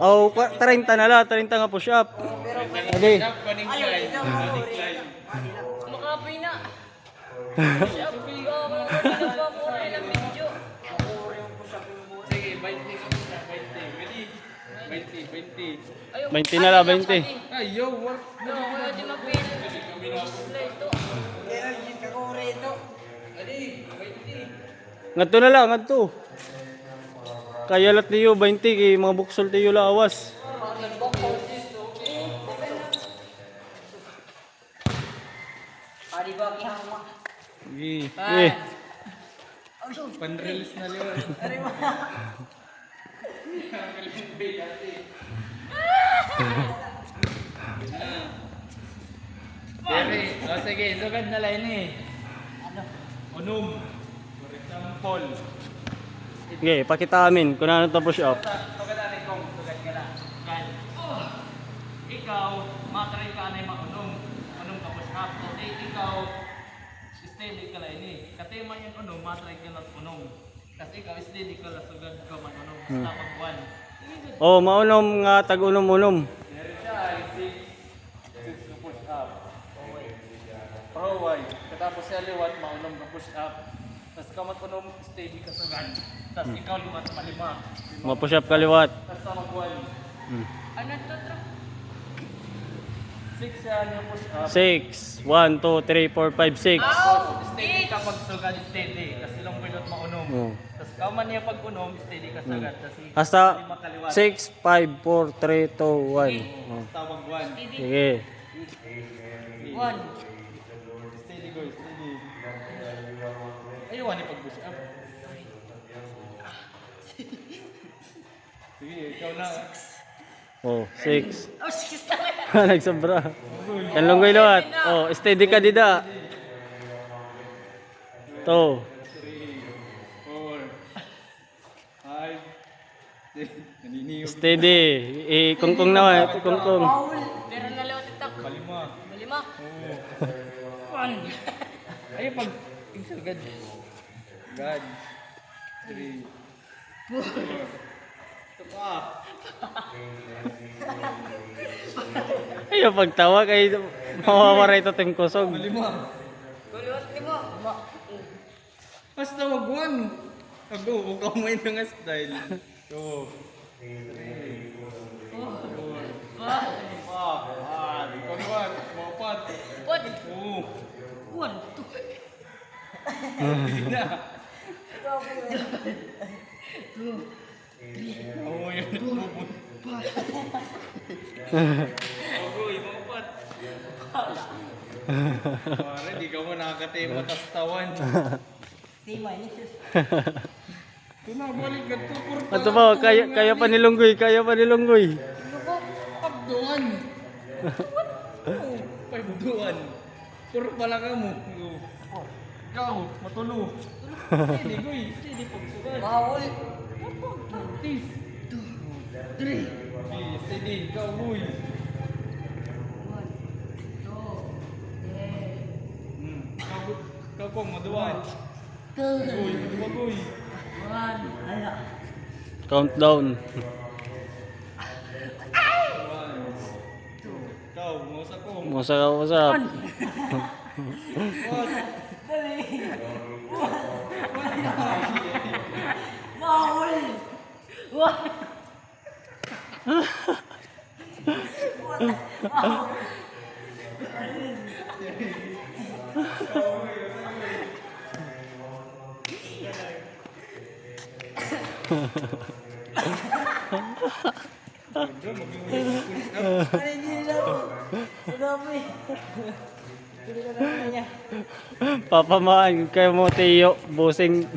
Oh, 30 na lang, 30 nga push up. Adi. Makapoy na. Push up. Wala pa po na ilang video. Sige, 20 ka muna, 20. Ready? 20. 20 na lang, 20. Ay, yo, what? No, wala di mapili. Ito. Ngadto na lang, ngadto. Kaya lat niyo 20 kay mga buksol tayo lawas. Gi. Eh. Pan-release na liwan. Jerry, o sige, sugad na lang eh. Unom. For example. Okay, pakita amin kung ano to push up. Sugad na rin kong sugad ka na. Yan. Ikaw, matry ka na yung makunom. Unom ka push up. Kasi ikaw, steady ka lang eh. Kasi man yung unom, matry ka lang unom. Kasi ikaw, steady ka lang sugad ka man unom. Basta pag 1. Oh, maunom nga tag-unom-unom. Meron siya, yung 6 na push up. Pro wide. Katapos siya liwat, maunom ka push up. Tapos kamat unom, steady ka sugad. Tapos ikaw liwat sa malima. Ma-push up kaliwat. Tapos sa mag-1. Ano to? 6 yan yung push up. 6, 1, 2, 3, 4, 5, 6. Steady ka pag sugad, steady. Kasi lang pilot maunom. Oh. Tapos kaman niya pag unom, steady ka sugad. Kasi Hasta lima kaliwat. 6, 5, 4, 3, 2, 1. Oh. Tawag 1. Sige. 1. Steady go, steady. Ayaw ni pag push up. Sige, ikaw na. Oh, 6. Oh, 6 talaga. Nagsobra. Yan lunggoy lawat. Oh, steady ka dida. 2. 3, 4, 5, naniniyo. Steady. Kungkung naman. Kungkung. Pero nalawat itak. Palima. Malima. Oo. 1. Ay, pag insugad. God. 3, 4. Ito pa. Ayaw pagtawa kay mawawara ito tim kusog. Palima. Kuliwat ni mo. Basta wag 1. Ago, huwag ka may nga style. 2, 3, 4, 5, 4, 1. 5, 1. 2. Na. Oo, yun. Agoy, mapat. Pare, di ka mo nakakatema tas tawan. Pinabalik ka to, purta. Ato ba, kaya pa nilunggoy, kaya pa nilunggoy. Pagduan. Pagduan. Puro pala ka mo. Ikaw, matulo. Steady, goy. Steady, pagsugan. Bawal. Practice. 2, 3. Steady, ikaw, goy. 1. 2. Ikaw kong maduwan. 2. Goy, maduwa, goy. 1. Ala. Countdown. 1, 2. Ikaw, mausa ko. Usap, usap. 1. Bawal. 1. Papamaan kayo mo tiyo, busing.